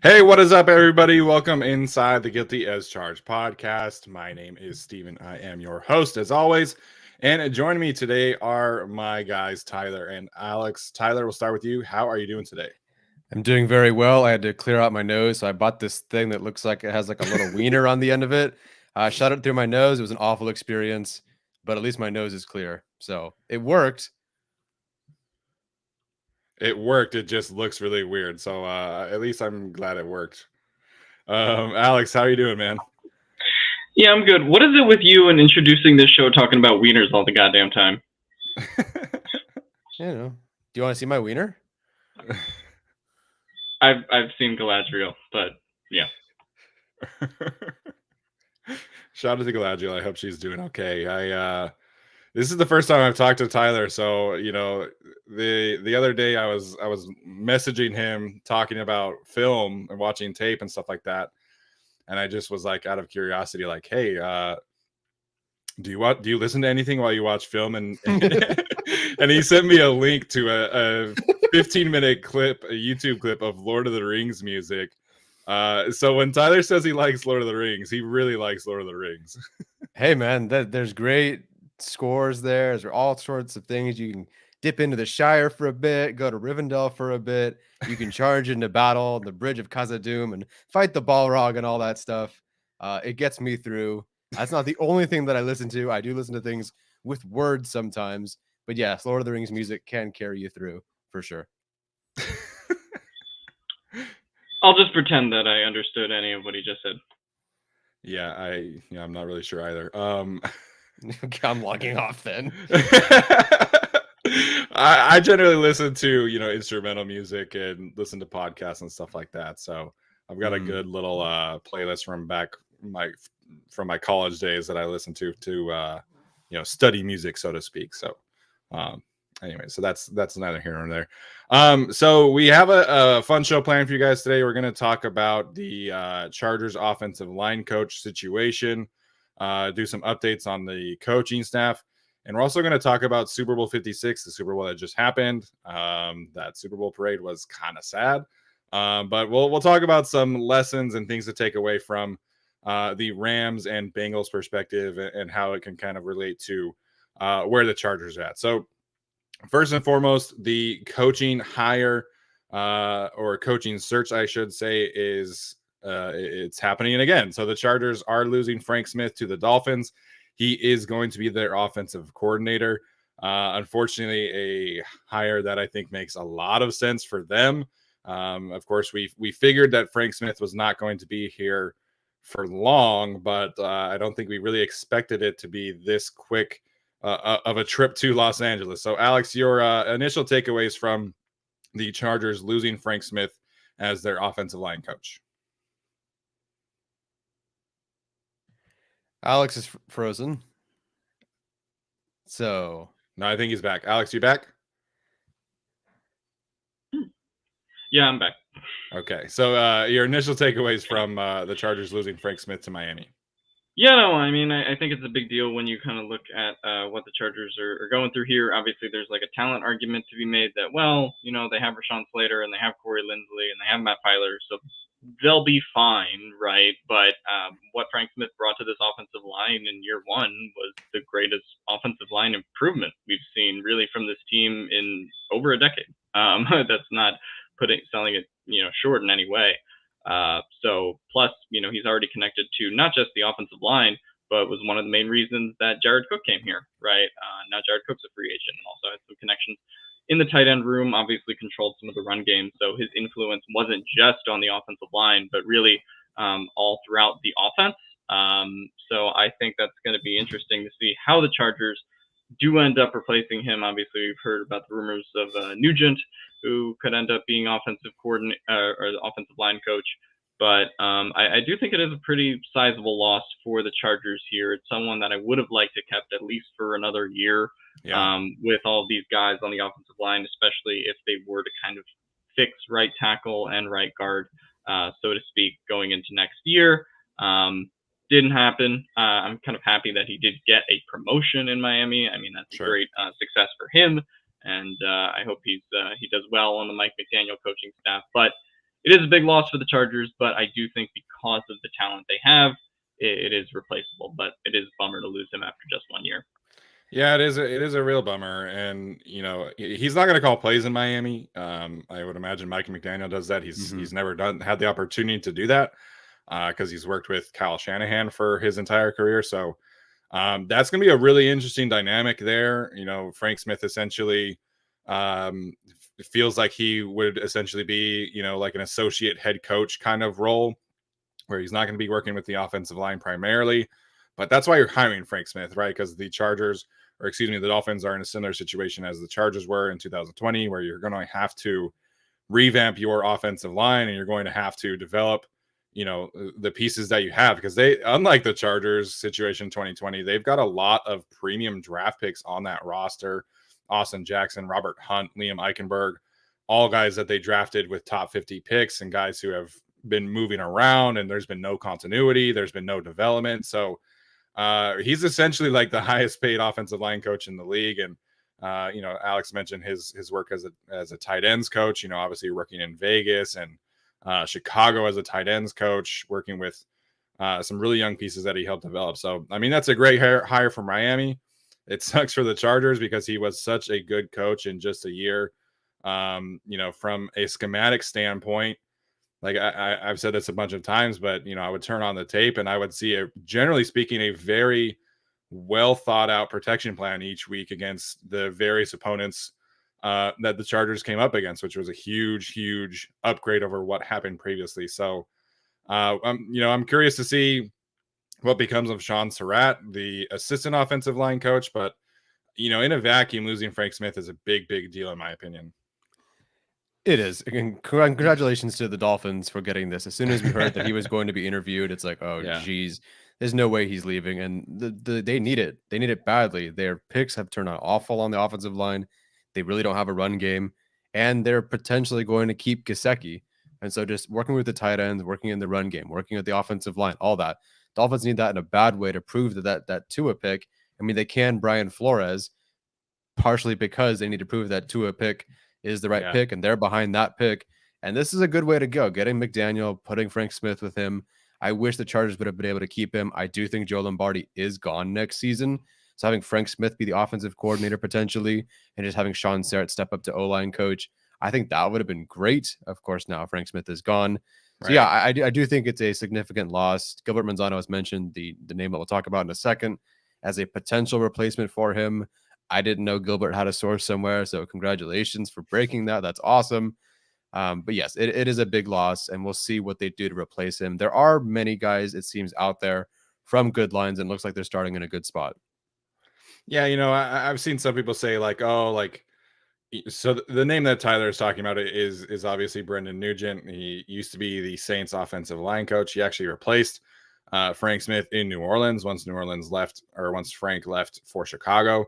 Hey, what is up, everybody? Welcome inside the Guilty as Charged podcast. My name is Steven. I am your host, as always. And joining me today are my guys, Tyler and Alex. Tyler, we'll start with you. How are you doing today? I'm doing very well. I had to clear out my nose, so I bought this thing that looks like it has like a little wiener on the end of it. I shot it through my nose. It was an awful experience, but at least my nose is clear. So it worked. It worked. It just looks really weird. So at least I'm glad it worked. Alex, how are you doing, man? Yeah, I'm good. What is it with you and introducing this show talking about wieners all the goddamn time? You know, do you want to see my wiener? I've seen Galadriel, but yeah. Shout out to Galadriel. I hope she's doing okay. This is the first time I've talked to Tyler, so the other day I was messaging him talking about film and watching tape and stuff like that, and I just was like, out of curiosity, like, hey, do you listen to anything while you watch film? And and he sent me a link to a 15-minute clip, a YouTube clip of Lord of the Rings music. So when Tyler says he likes Lord of the Rings, he really likes Lord of the Rings. Hey, man, there's great scores there. There's all sorts of things. You can dip into the Shire for a bit, go to Rivendell for a bit. You can charge into battle, the Bridge of Khazad-dûm, and fight the Balrog and all that stuff. It gets me through. That's not the only thing that I listen to. I do listen to things with words sometimes. But yes, Lord of the Rings music can carry you through for sure. I'll just pretend that I understood any of what he just said. Yeah, I'm not really sure either. I'm logging off then. I generally listen to instrumental music and listen to podcasts and stuff like that. So I've got a good little playlist from my college days that I listen to study music, so to speak. So anyway, so that's neither here nor there. So we have a fun show planned for you guys today. We're going to talk about the Chargers offensive line coach situation, do some updates on the coaching staff, and we're also going to talk about Super Bowl 56, the Super Bowl that just happened. That Super Bowl parade was kind of sad, but we'll talk about some lessons and things to take away from the Rams and Bengals perspective, and how it can kind of relate to where the Chargers are at. So first and foremost, the coaching hire or coaching search, I should say, is it's happening again. So the Chargers are losing Frank Smith to the Dolphins. He is going to be their offensive coordinator. Unfortunately, a hire that I think makes a lot of sense for them. Of course, we figured that Frank Smith was not going to be here for long, but I don't think we really expected it to be this quick of a trip to Los Angeles. So, Alex, your initial takeaways from the Chargers losing Frank Smith as their offensive line coach. Alex is frozen. So no, I think he's back. Alex, you back? Yeah, I'm back. Okay, so your initial takeaways from the Chargers losing Frank Smith to Miami. Yeah, no, I mean, I think it's a big deal when you kind of look at what the Chargers are going through here. Obviously, there's like a talent argument to be made that, well, they have Rashawn Slater and they have Corey Linsley and they have Matt Filer, so they'll be fine, right? But what Frank Smith brought to this offensive line in year one was the greatest offensive line improvement we've seen really from this team in over a decade. That's not selling it, short in any way. So plus, he's already connected to not just the offensive line, but was one of the main reasons that Jared Cook came here, right? Now Jared Cook's a free agent and also had some connections in the tight end room, obviously controlled some of the run game. So his influence wasn't just on the offensive line, but really all throughout the offense. So I think that's going to be interesting to see how the Chargers do end up replacing him. Obviously, we've heard about the rumors of Nugent, who could end up being offensive coordinator or the offensive line coach. But I do think it is a pretty sizable loss for the Chargers here. It's someone that I would have liked to kept at least for another year, with all these guys on the offensive line, especially if they were to kind of fix right tackle and right guard, so to speak, going into next year. Didn't happen. I'm kind of happy that he did get a promotion in Miami. I mean, that's a great success for him, and I hope he does well on the Mike McDaniel coaching staff. But it is a big loss for the Chargers, but I do think because of the talent they have, it is replaceable. But it is a bummer to lose him after just 1 year. Yeah, it is a real bummer, and he's not going to call plays in Miami. I would imagine Mike McDaniel does that. He's never had the opportunity to do that because he's worked with Kyle Shanahan for his entire career. So that's going to be a really interesting dynamic there. Frank Smith essentially feels like he would essentially be like an associate head coach kind of role, where he's not going to be working with the offensive line primarily. But that's why you're hiring Frank Smith, right? Because the Dolphins are in a similar situation as the Chargers were in 2020, where you're going to have to revamp your offensive line and you're going to have to develop, the pieces that you have. Because unlike the Chargers situation in 2020, they've got a lot of premium draft picks on that roster. Austin Jackson, Robert Hunt, Liam Eichenberg, all guys that they drafted with top 50 picks and guys who have been moving around, and there's been no continuity. There's been no development. So he's essentially like the highest paid offensive line coach in the league. And, Alex mentioned his work as a tight ends coach, obviously working in Vegas and Chicago as a tight ends coach, working with some really young pieces that he helped develop. So, I mean, that's a great hire for Miami. It sucks for the Chargers because he was such a good coach in just a year. From a schematic standpoint, like I've said this a bunch of times, but I would turn on the tape and I would see generally speaking, a very well thought out protection plan each week against the various opponents that the Chargers came up against, which was a huge upgrade over what happened previously. So, I'm curious to see what becomes of Sean Surratt, the assistant offensive line coach. But in a vacuum, losing Frank Smith is a big deal in my opinion. It is. Again, congratulations to the Dolphins for getting this. As soon as we heard that he was going to be interviewed, it's like, oh, geez, there's no way he's leaving. And they need it. They need it badly. Their picks have turned out awful on the offensive line. They really don't have a run game. And they're potentially going to keep Gesicki. And so just working with the tight ends, working in the run game, working at the offensive line, all that. Dolphins need that in a bad way to prove that Tua pick. I mean, they can Brian Flores partially because they need to prove that Tua pick is the right pick, and they're behind that pick. And this is a good way to go. Getting McDaniel, putting Frank Smith with him. I wish the Chargers would have been able to keep him. I do think Joe Lombardi is gone next season. So having Frank Smith be the offensive coordinator potentially, and just having Sean Surratt step up to O-line coach, I think that would have been great. Of course, now Frank Smith is gone. So I do think it's a significant loss. Gilbert Manzano has mentioned the name that we'll talk about in a second as a potential replacement for him. I didn't know Gilbert had a source somewhere, so congratulations for breaking that. That's awesome. But yes, it is a big loss, and we'll see what they do to replace him. There are many guys, it seems, out there from good lines, and looks like they're starting in a good spot. Yeah, I've seen some people say so the name that Tyler is talking about is obviously Brendan Nugent. He used to be the Saints offensive line coach. He actually replaced Frank Smith in New Orleans once Frank left for Chicago.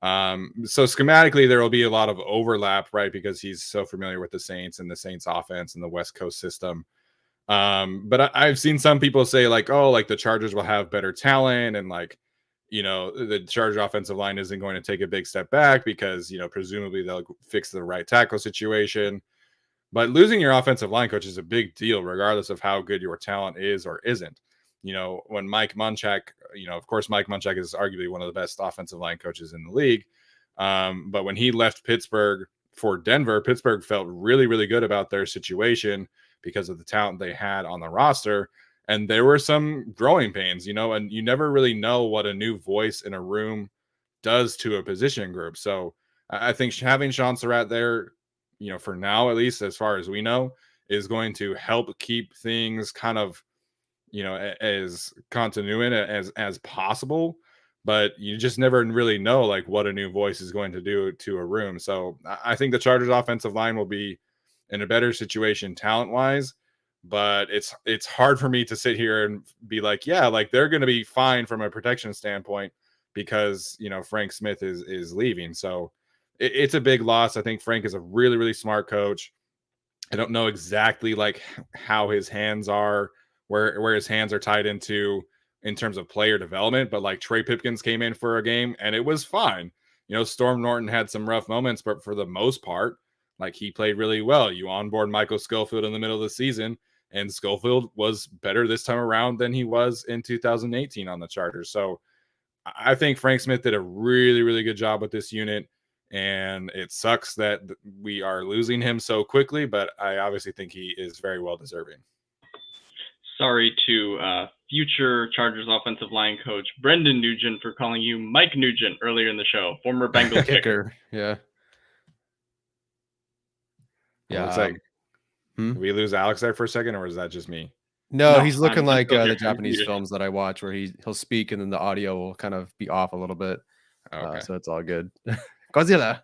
So schematically, there will be a lot of overlap, right? Because he's so familiar with the Saints and the Saints offense and the West Coast system. But I've seen some people say the Chargers will have better talent and the Chargers offensive line isn't going to take a big step back because, presumably they'll fix the right tackle situation. But losing your offensive line coach is a big deal, regardless of how good your talent is or isn't. When Mike Munchak, of course, Mike Munchak is arguably one of the best offensive line coaches in the league. But when he left Pittsburgh for Denver, Pittsburgh felt really good about their situation because of the talent they had on the roster. And there were some growing pains, and you never really know what a new voice in a room does to a position group. So I think having Sean Surratt there, for now, at least as far as we know, is going to help keep things kind of, as continuing as possible. But you just never really know what a new voice is going to do to a room. So I think the Chargers offensive line will be in a better situation talent wise. But it's hard for me to sit here and be they're going to be fine from a protection standpoint because, Frank Smith is leaving. So it's a big loss. I think Frank is a really smart coach. I don't know exactly how his hands are, where his hands are tied into in terms of player development. But Trey Pipkins came in for a game and it was fine. Storm Norton had some rough moments, but for the most part, like he played really well. You onboard Michael Schofield in the middle of the season, and Schofield was better this time around than he was in 2018 on the Chargers. So I think Frank Smith did a really, really good job with this unit. And it sucks that we are losing him so quickly, but I obviously think he is very well deserving. Sorry to future Chargers offensive line coach Brendan Nugent for calling you Mike Nugent earlier in the show, former Bengals kicker. Yeah. Yeah. Looks like did we lose Alex there for a second, or is that just me? No, he's looking like the Japanese films that I watch where he'll speak and then the audio will kind of be off a little bit. Okay. So it's all good. Godzilla.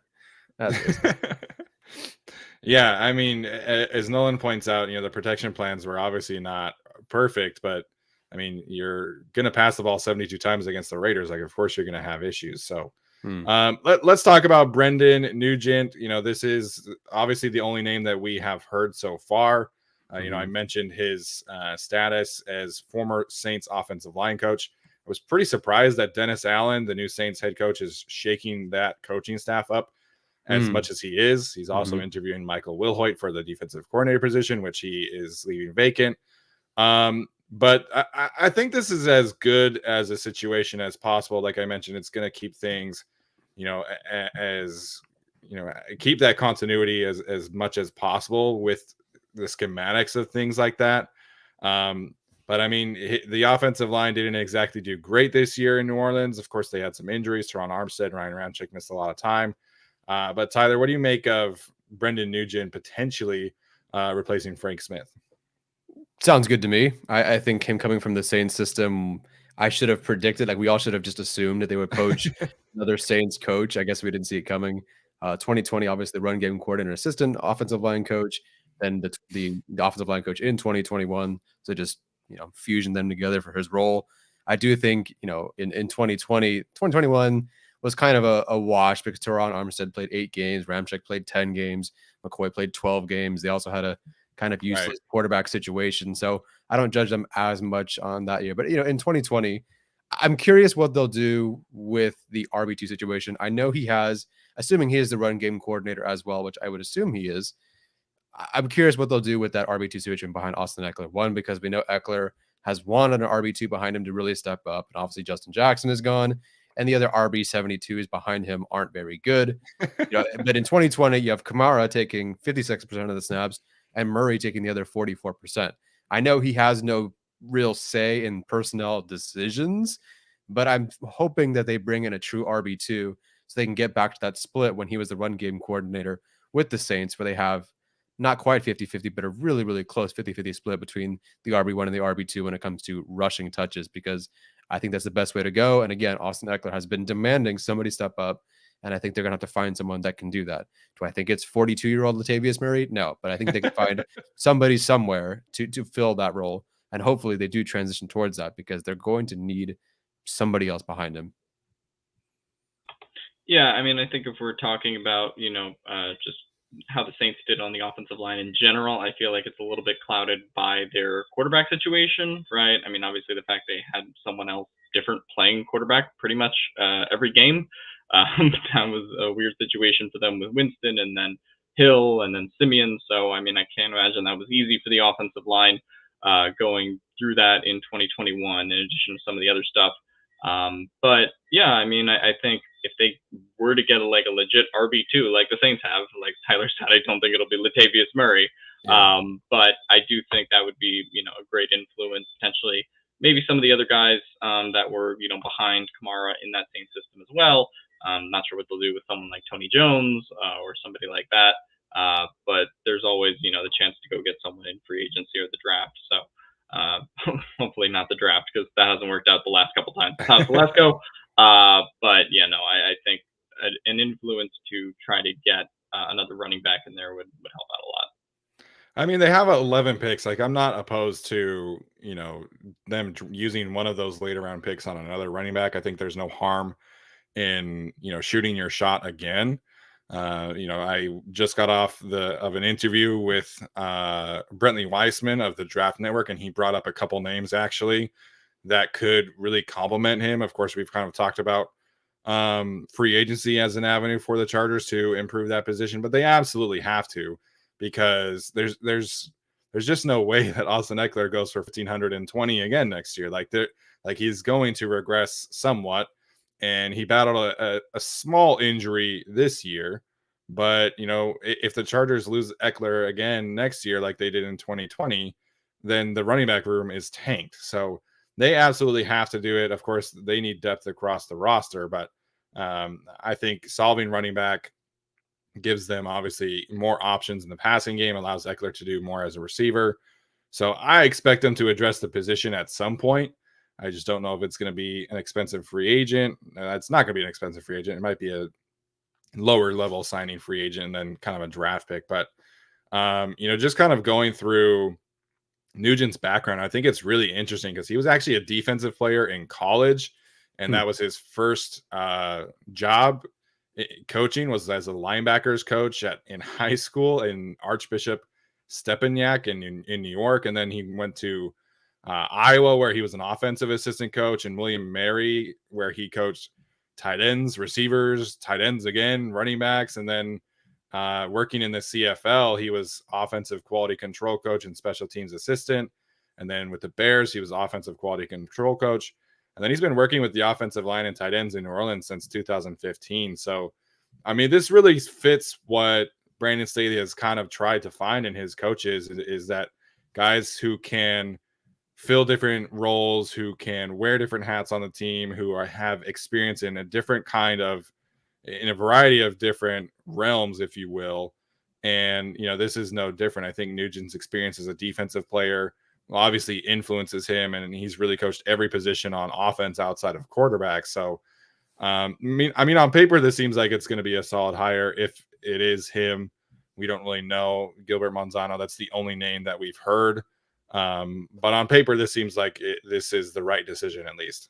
Yeah, I mean, as Nolan points out, the protection plans were obviously not perfect, but I mean, you're gonna pass the ball 72 times against the Raiders. Like, of course, you're gonna have issues. So, let's talk about Brendan Nugent. This is obviously the only name that we have heard so far. I mentioned his status as former Saints offensive line coach. I was pretty surprised that Dennis Allen, the new Saints head coach, is shaking that coaching staff up as much as he is. He's also interviewing Michael Wilhoit for the defensive coordinator position, which he is leaving vacant. But I think this is as good as a situation as possible. Like I mentioned, it's going to keep things, keep that continuity as much as possible with the schematics of things like that. But I mean, the offensive line didn't exactly do great this year in New Orleans. Of course, they had some injuries. Teron Armstead, Ryan Ramczyk missed a lot of time. But Tyler, what do you make of Brendan Nugent potentially replacing Frank Smith? Sounds good to me. I think him coming from the Saints system, I should have predicted, like we all should have just assumed that they would poach another Saints coach. I guess we didn't see it coming. 2020, obviously, run game coordinator, assistant, offensive line coach, then the offensive line coach in 2021. So just, fusion them together for his role. I do think, in 2021 was kind of a wash because Teron Armstead played 8 games. Ramczyk played 10 games. McCoy played 12 games. They also had a kind of useless quarterback situation. So I don't judge them as much on that year. But, in 2020, I'm curious what they'll do with the RB2 situation. I know he has, assuming he is the run game coordinator as well, which I would assume he is. I'm curious what they'll do with that RB2 situation behind Austin Eckler. One, because we know Eckler has wanted an RB2 behind him to really step up. And obviously Justin Jackson is gone. And the other RB72s behind him aren't very good. But in 2020, you have Kamara taking 56% of the snaps and Murray taking the other 44%. I know he has no real say in personnel decisions, but I'm hoping that they bring in a true RB2 so they can get back to that split when he was the run game coordinator with the Saints, where they have not quite 50-50, but a really, really close 50-50 split between the RB1 and the RB2 when it comes to rushing touches, because I think that's the best way to go. And again, Austin Eckler has been demanding somebody step up, and I think they're going to have to find someone that can do that. Do I think it's 42-year-old Latavius Murray? No, but I think they can find somebody somewhere to fill that role. And hopefully they do transition towards that, because they're going to need somebody else behind him. Yeah, I mean, I think if we're talking about, just how the Saints did on the offensive line in general, I feel like it's a little bit clouded by their quarterback situation, right? I mean, obviously the fact they had someone else different playing quarterback pretty much every game. That was a weird situation for them with Winston and then Hill and then Simeon. So, I mean, I can't imagine that was easy for the offensive line going through that in 2021, in addition to some of the other stuff. But yeah, I mean, I think if they were to get a legit RB2 like the Saints have, like Tyler said, I don't think it'll be Latavius Murray. Yeah. But I do think that would be, a great influence potentially. Maybe some of the other guys that were, behind Kamara in that same system as well. Not sure what they'll do with someone like Tony Jones or somebody like that. But there's always, the chance to go get someone in free agency or the draft. So hopefully not the draft, because that hasn't worked out the last couple times. Let's go. But yeah, no, I think an influence to try to get another running back in there would help out a lot. I mean, they have 11 picks. Like, I'm not opposed to, them using one of those later round picks on another running back. I think there's no harm in, shooting your shot again. I just got off of an interview with Brentley Weissman of the Draft Network, and he brought up a couple names actually that could really complement him. Of course, we've kind of talked about free agency as an avenue for the Chargers to improve that position, but they absolutely have to, because there's just no way that Austin Eckler goes for 1,520 again next year. Like he's going to regress somewhat, and he battled a small injury this year. But if the Chargers lose Eckler again next year, like they did in 2020, then the running back room is tanked. So they absolutely have to do it. Of course, they need depth across the roster, but I think solving running back gives them obviously more options in the passing game, allows Eckler to do more as a receiver. So I expect them to address the position at some point. I just don't know if it's going to be an expensive free agent. It's not going to be an expensive free agent. It might be a lower level signing free agent than kind of a draft pick. But, just kind of going through Nugent's background, I think it's really interesting because he was actually a defensive player in college, and that was his first job coaching was as a linebackers coach in high school in Archbishop Stepinac in New York. And then he went to Iowa, where he was an offensive assistant coach, and William Mary, where he coached tight ends, receivers, tight ends again, running backs. And then working in the CFL, he was offensive quality control coach and special teams assistant. And then with the Bears, he was offensive quality control coach. And then he's been working with the offensive line and tight ends in New Orleans since 2015. So, I mean, this really fits what Brandon Staley has kind of tried to find in his coaches, is that guys who can fill different roles, who can wear different hats on the team, who have experience in a variety of different realms, if you will. And, this is no different. I think Nugent's experience as a defensive player obviously influences him, and he's really coached every position on offense outside of quarterback. So, I mean, on paper, this seems like it's going to be a solid hire. If it is him, we don't really know. Gilbert Manzano, that's the only name that we've heard. But on paper, this seems like this is the right decision, at least.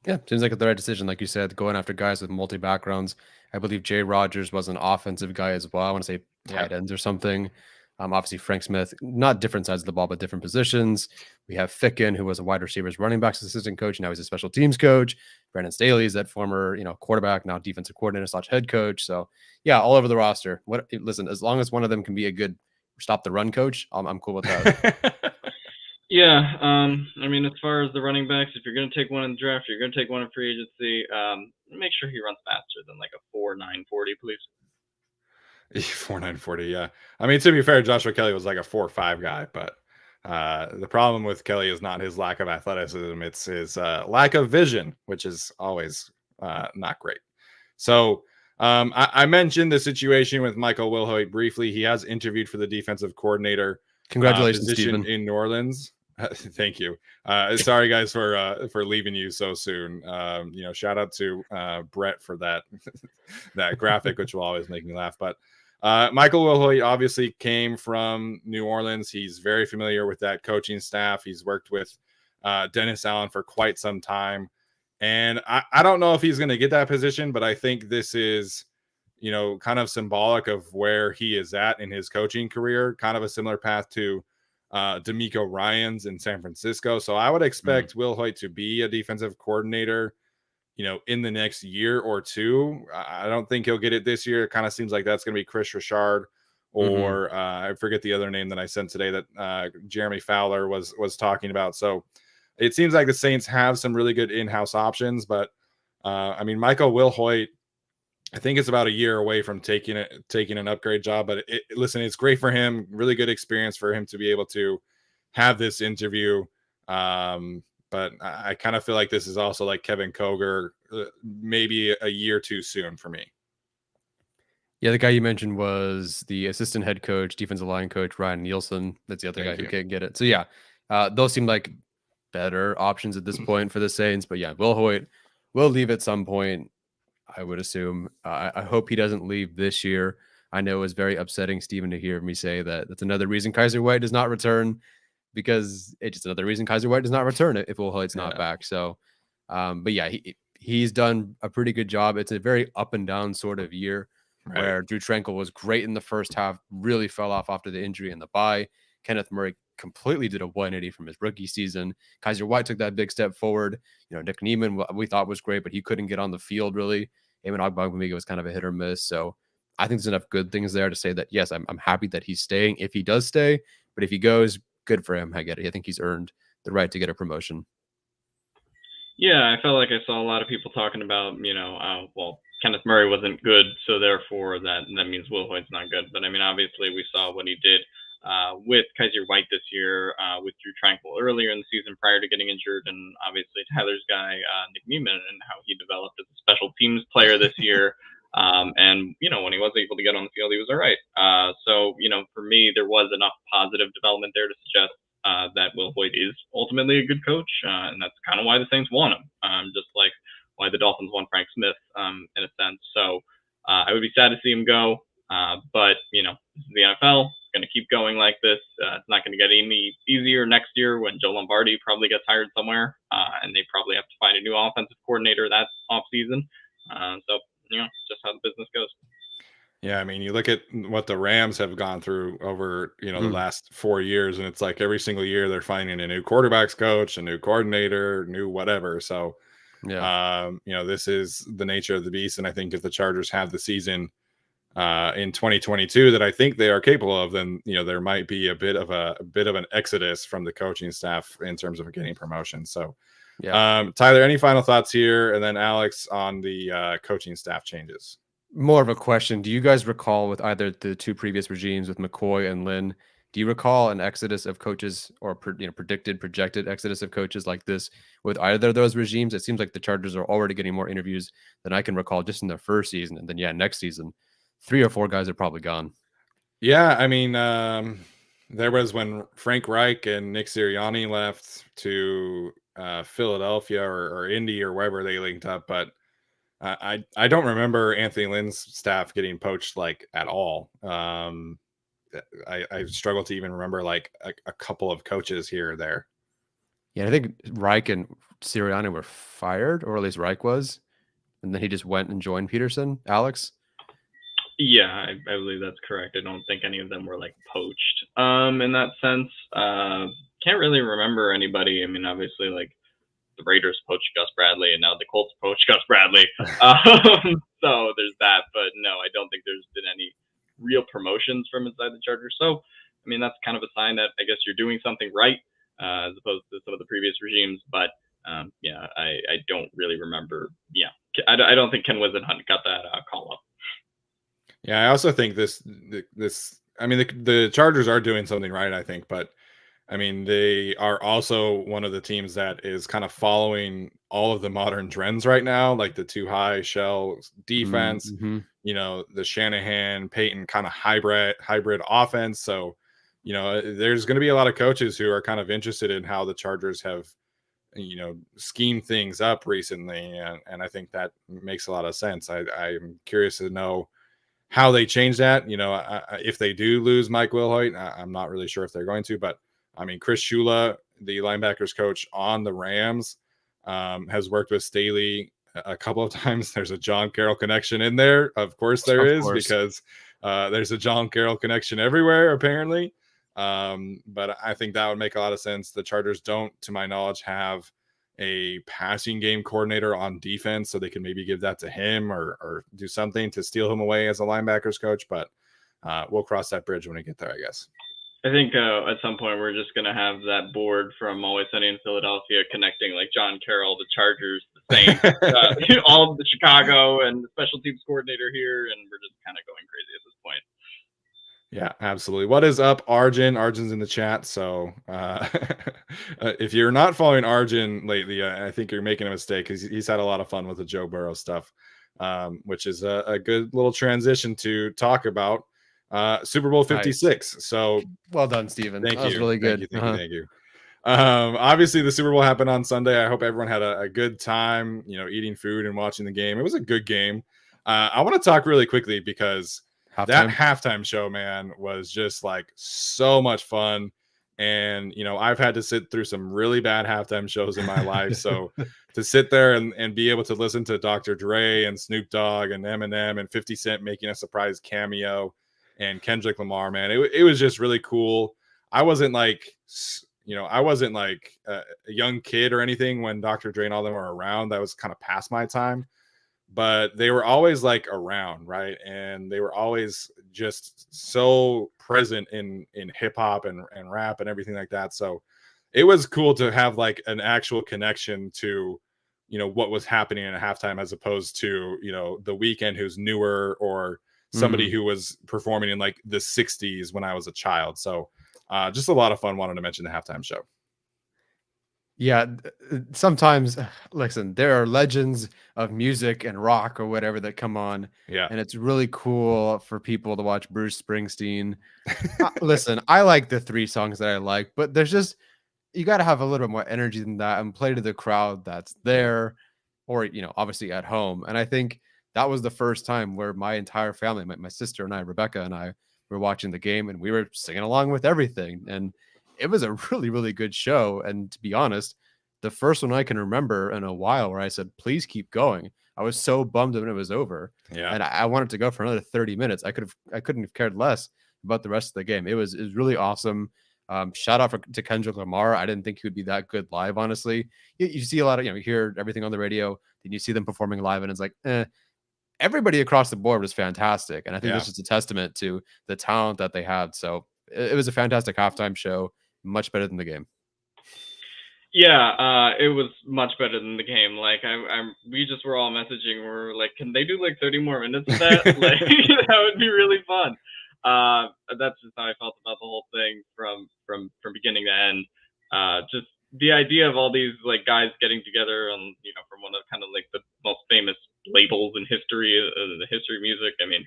Yeah, seems like the right decision. Like you said, going after guys with multi backgrounds. I believe Jay Rogers was an offensive guy as well. I want to say tight ends or something. Obviously, Frank Smith, not different sides of the ball, but different positions. We have Ficken, who was a wide receivers running backs assistant coach. Now he's a special teams coach. Brandon Staley is that former, quarterback, now defensive coordinator / head coach. So yeah, all over the roster. Listen, as long as one of them can be a good stop the run coach, I'm cool with that. Yeah, I mean, as far as the running backs, if you're going to take one in the draft, you're going to take one in free agency. Make sure he runs faster than like a 4.940, please. 4.940, yeah. I mean, to be fair, Joshua Kelly was like a 4.5 guy, but the problem with Kelly is not his lack of athleticism; it's his lack of vision, which is always not great. So I mentioned the situation with Michael Wilhoit briefly. He has interviewed for the defensive coordinator Congratulations, position Stephen. in New Orleans. Thank you. Sorry, guys, for leaving you so soon. Shout out to Brett for that that graphic, which will always make me laugh. But Michael Wilhoit obviously came from New Orleans. He's very familiar with that coaching staff. He's worked with Dennis Allen for quite some time. And I don't know if he's going to get that position, but I think this is, kind of symbolic of where he is at in his coaching career, kind of a similar path to D'Amico Ryans in San Francisco. So I would expect Wilhoit to be a defensive coordinator, in the next year or two. I don't think he'll get it this year. It kind of seems like that's going to be Chris Richard or I forget the other name that I sent today that Jeremy Fowler was talking about. So it seems like the Saints have some really good in-house options, but Michael Wilhoit, I think it's about a year away from taking an upgrade job. But listen, it's great for him. Really good experience for him to be able to have this interview. But I kind of feel like this is also like Kevin Koger, maybe a year too soon for me. Yeah, the guy you mentioned was the assistant head coach, defensive line coach, Ryan Nielsen. That's the other guy who can't get it. So yeah, those seem like better options at this point for the Saints. But yeah, Wilhoit will leave at some point, I would assume. I hope he doesn't leave this year. I know it was very upsetting, Stephen, to hear me say that. That's another reason Kaiser White does not return, because it's just another reason Kaiser White does not return if Wilhoit's not back. So, but yeah, he's done a pretty good job. It's a very up and down sort of year, where Drew Tranquil was great in the first half, really fell off after the injury and the bye. Kenneth Murray completely did a 180 from his rookie season. Kaiser White took that big step forward. Nick Niemann, we thought was great, but he couldn't get on the field really. Eamon Ogbongbemiga was kind of a hit or miss. So I think there's enough good things there to say that, yes, I'm happy that he's staying if he does stay. But if he goes, good for him. I get it. I think he's earned the right to get a promotion. Yeah, I felt like I saw a lot of people talking about, Kenneth Murray wasn't good, so therefore that means Will Hoyt's not good. But I mean, obviously we saw what he did with Kaiser White this year, with Drew Tranquil earlier in the season prior to getting injured, and obviously Tyler's guy, Nick Niemann, and how he developed as a special teams player this year. And when he was able to get on the field, he was all right. So for me, there was enough positive development there to suggest that Will Hoyt is ultimately a good coach, and that's kind of why the Saints want him, just like why the Dolphins want Frank Smith, in a sense. So I would be sad to see him go, but this is the NFL. It's going to keep going like this. It's not going to get any easier next year when Joe Lombardi probably gets hired somewhere, and they probably have to find a new offensive coordinator that offseason. So just how the business goes. Yeah, I mean, you look at what the Rams have gone through over, the last 4 years, and it's like every single year they're finding a new quarterbacks coach, a new coordinator, new whatever. So, this is the nature of the beast. And I think if the Chargers have the season in 2022 that I think they are capable of, then there might be a bit of an exodus from the coaching staff in terms of getting promotion. So, Tyler, any final thoughts here, and then Alex on the coaching staff changes? More of a question. Do you guys recall with either the two previous regimes with McCoy and Lynn, do you recall an exodus of coaches or projected exodus of coaches like this with either of those regimes? It seems like the Chargers are already getting more interviews than I can recall just in their first season. And then, next season, 3 or 4 guys are probably gone. Yeah, I mean, there was when Frank Reich and Nick Sirianni left to Philadelphia or Indy or wherever they linked up, but I don't remember Anthony Lynn's staff getting poached at all. I struggle to even remember a couple of coaches here or there. Yeah, I think Reich and Sirianni were fired, or at least Reich was, and then he just went and joined Peterson. Alex? Yeah, I believe that's correct. I don't think any of them were poached in that sense. Can't really remember anybody. I mean, obviously the Raiders poached Gus Bradley, and now the Colts poached Gus Bradley. So there's that. But no, I don't think there's been any real promotions from inside the Chargers. So, I mean, that's kind of a sign that I guess you're doing something right, as opposed to some of the previous regimes. But I don't really remember. Yeah, I don't think Ken Wisenhunt got that call up. Yeah, I also think this. I mean, the Chargers are doing something right, I think, but I mean, they are also one of the teams that is kind of following all of the modern trends right now, like the too high shell defense, the Shanahan, Peyton kind of hybrid offense. So, there's going to be a lot of coaches who are kind of interested in how the Chargers have, schemed things up recently. And I think that makes a lot of sense. I'm curious to know how they change that. If they do lose Mike Wilhoit, I'm not really sure if they're going to, but I mean, Chris Shula, the linebackers coach on the Rams, has worked with Staley a couple of times. There's a John Carroll connection in there. Of course there is, because there's a John Carroll connection everywhere, apparently. But I think that would make a lot of sense. The Chargers don't, to my knowledge, have a passing game coordinator on defense, so they can maybe give that to him or do something to steal him away as a linebackers coach. But we'll cross that bridge when we get there, I guess. I think at some point we're just going to have that board from Always Sunny in Philadelphia connecting John Carroll, the Chargers, the Saints, all of the Chicago, and the special teams coordinator here, and we're just kind of going crazy at this point. Yeah, absolutely. What is up, Arjun? Arjun's in the chat. So if you're not following Arjun lately, I think you're making a mistake, because he's had a lot of fun with the Joe Burrow stuff, which is a good little transition to talk about Super Bowl 56. Nice. So well done, Steven. Thank you. That was really good. Thank you. Obviously the Super Bowl happened on Sunday. I hope everyone had a good time, eating food and watching the game. It was a good game. I want to talk really quickly because that halftime show, man, was just so much fun. And, I've had to sit through some really bad halftime shows in my life. So to sit there and be able to listen to Dr. Dre and Snoop Dogg and Eminem and 50 Cent making a surprise cameo and Kendrick Lamar, man, it was just really cool. I wasn't like, I wasn't like a young kid or anything when Dr. Dre and all them were around. That was kind of past my time, but they were always like around, right? And they were always just so present in hip hop and rap and everything like that. So it was cool to have like an actual connection to, what was happening at halftime, as opposed to, the Weeknd, who's newer, or somebody who was performing in like the 60s when I was a child. So just a lot of fun. Wanted to mention the halftime show. Yeah, sometimes, listen, there are legends of music and rock or whatever that come on, Yeah. and it's really cool for people to watch Bruce Springsteen. Listen, I like the 3 songs that I like, but there's just you got to have a little bit more energy than that and play to the crowd that's there, or obviously at home. And I think that was the first time where my entire family, my sister and I, Rebecca and I, were watching the game, and we were singing along with everything. And it was a really, really good show. And to be honest, the first one I can remember in a while where I said, please keep going. I was so bummed when it was over. Yeah. And I wanted to go for another 30 minutes. I couldn't have cared less about the rest of the game. It was really awesome. Shout out to Kendrick Lamar. I didn't think he would be that good live, honestly. You see a lot of, you hear everything on the radio, then you see them performing live, and it's like, everybody across the board was fantastic. And I think this is a testament to the talent that they had. So it was a fantastic halftime show, much better than the game. Yeah, it was much better than the game. Like we just were all messaging. We're like, can they do like 30 more minutes of that? Like that would be really fun. That's just how I felt about the whole thing from beginning to end. Just the idea of all these like guys getting together on from one of kind of like the most famous labels in history, the history of music. I mean,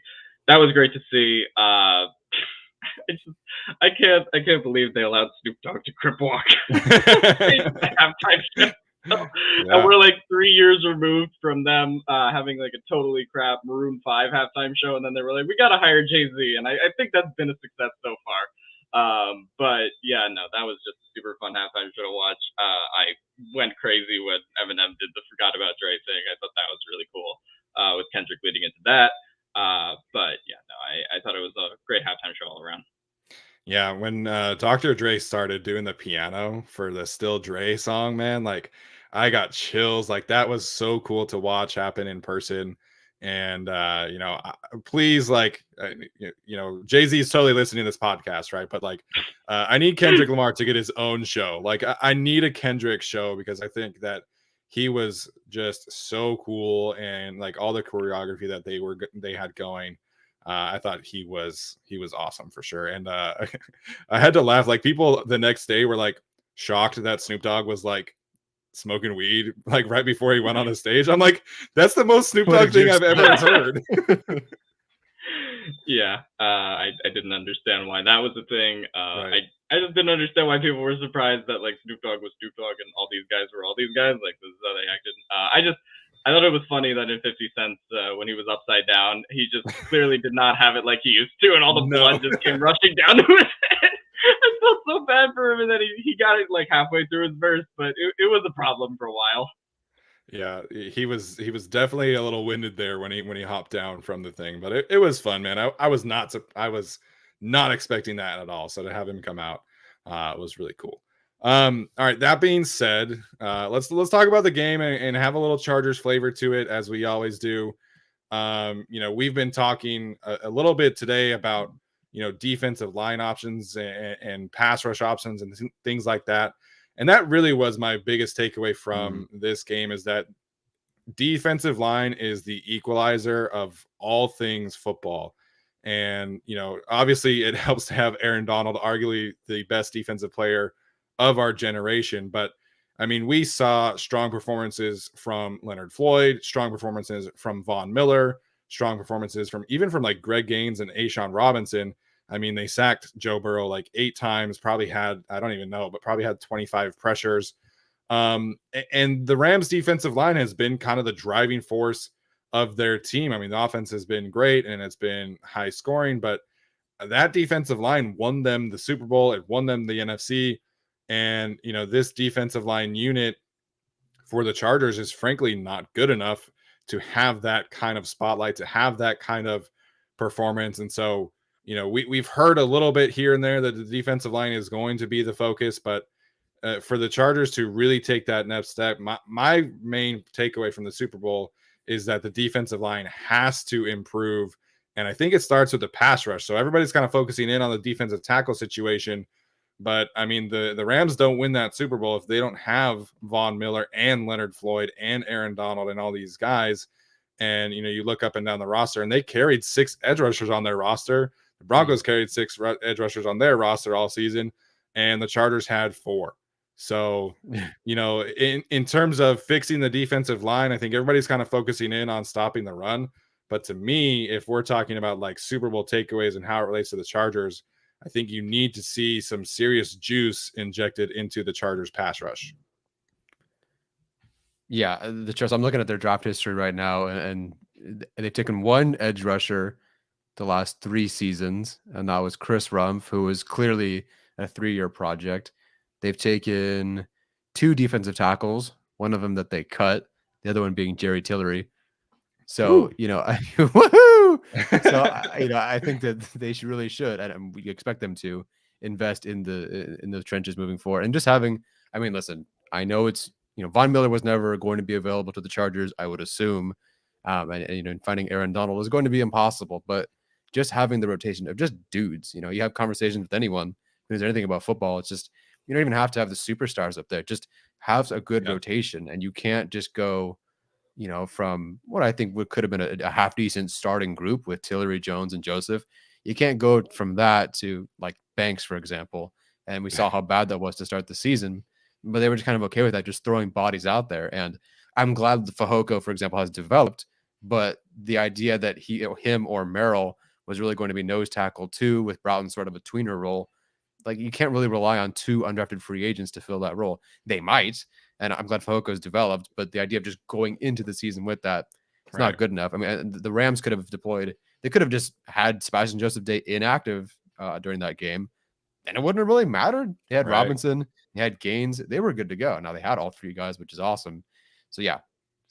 that was great to see. I can't believe they allowed Snoop Dogg to crip walk. Halftime show. And we're like 3 years removed from them having like a totally crap Maroon 5 halftime show, and then they were like, we gotta hire Jay-Z, and I think that's been a success so far. But yeah, no, that was just a super fun halftime show to watch. I went crazy when Eminem did the "Forgot About Dre" thing. I thought that was really cool, with Kendrick leading into that. But yeah, no, I thought it was a great halftime show all around. Yeah, when Dr. Dre started doing the piano for the Still Dre song, man, like I got chills. Like that was so cool to watch happen in person. And please, like, Jay-Z is totally listening to this podcast, right? But like, I need Kendrick Lamar to get his own show. Like, I need a Kendrick show, because I think that he was just so cool, and like all the choreography that they had going. I thought he was awesome for sure. And I had to laugh. Like people the next day were like shocked that Snoop Dogg was like smoking weed like right before he went on the stage. I'm like, that's the most Snoop Dogg thing I've ever heard. Yeah, I didn't understand why that was a thing. Right. I just didn't understand why people were surprised that like Snoop Dogg was Snoop Dogg and all these guys were all these guys. Like this is how they acted. I thought it was funny that in 50 Cent, when he was upside down, he just clearly did not have it like he used to, and all the blood just came rushing down to his head. I felt so bad for him, and then he got it like halfway through his verse, but it was a problem for a while. Yeah, he was definitely a little winded there when he hopped down from the thing, but it was fun, man. I was not expecting that at all. So to have him come out was really cool. All right, that being said, let's talk about the game and have a little Chargers flavor to it, as we always do. We've been talking a little bit today about defensive line options and pass rush options and things like that. And that really was my biggest takeaway from this game, is that defensive line is the equalizer of all things football. And, obviously it helps to have Aaron Donald, arguably the best defensive player of our generation. But I mean, we saw strong performances from Leonard Floyd, strong performances from Von Miller, strong performances from like Greg Gaines and Ashawn Robinson. I mean, they sacked Joe Burrow like 8 times, probably had 25 pressures. And the Rams defensive line has been kind of the driving force of their team. I mean, the offense has been great and it's been high scoring, but that defensive line won them the Super Bowl. It won them the NFC. And, this defensive line unit for the Chargers is frankly not good enough to have that kind of spotlight, to have that kind of performance. And so we've heard a little bit here and there that the defensive line is going to be the focus, but for the Chargers to really take that next step, my main takeaway from the Super Bowl is that the defensive line has to improve. And I think it starts with the pass rush. So everybody's kind of focusing in on the defensive tackle situation. But I mean, the Rams don't win that Super Bowl if they don't have Von Miller and Leonard Floyd and Aaron Donald and all these guys. And, you look up and down the roster, and they carried 6 edge rushers on their roster. The Broncos carried 6 edge rushers on their roster all season, and the Chargers had 4. So, in terms of fixing the defensive line, I think everybody's kind of focusing in on stopping the run. But to me, if we're talking about like Super Bowl takeaways and how it relates to the Chargers, I think you need to see some serious juice injected into the Chargers pass rush. Yeah, the Chargers. I'm looking at their draft history right now, and they've taken 1 edge rusher the last 3 seasons, and that was Chris Rumph, who was clearly a 3-year project. They've taken 2 defensive tackles, one of them that they cut, the other one being Jerry Tillery. So, woohoo! So, I think that they really should, and we expect them to invest in the trenches moving forward. And just having, listen, I know it's, Von Miller was never going to be available to the Chargers, I would assume. And finding Aaron Donald was going to be impossible, but just having the rotation of just dudes, you have conversations with anyone who knows anything about football. It's just, you don't even have to have the superstars up there. Just have a good rotation, and you can't just go, from what I think could have been a half decent starting group with Tillery, Jones, and Joseph. You can't go from that to like Banks, for example. And we saw how bad that was to start the season, but they were just kind of okay with that, just throwing bodies out there. And I'm glad that Fehoko, for example, has developed, but the idea that him or Merrill was really going to be nose tackle too, with Broughton sort of a tweener role, like you can't really rely on 2 undrafted free agents to fill that role. They might, and I'm glad Fajoko's developed, but the idea of just going into the season with that, it's not good enough. I mean, the Rams could have deployed, they could have just had Sebastian Joseph Day inactive during that game, and it wouldn't have really mattered. They had Robinson, they had Gaines, they were good to go. Now they had all 3 guys, which is awesome. So yeah,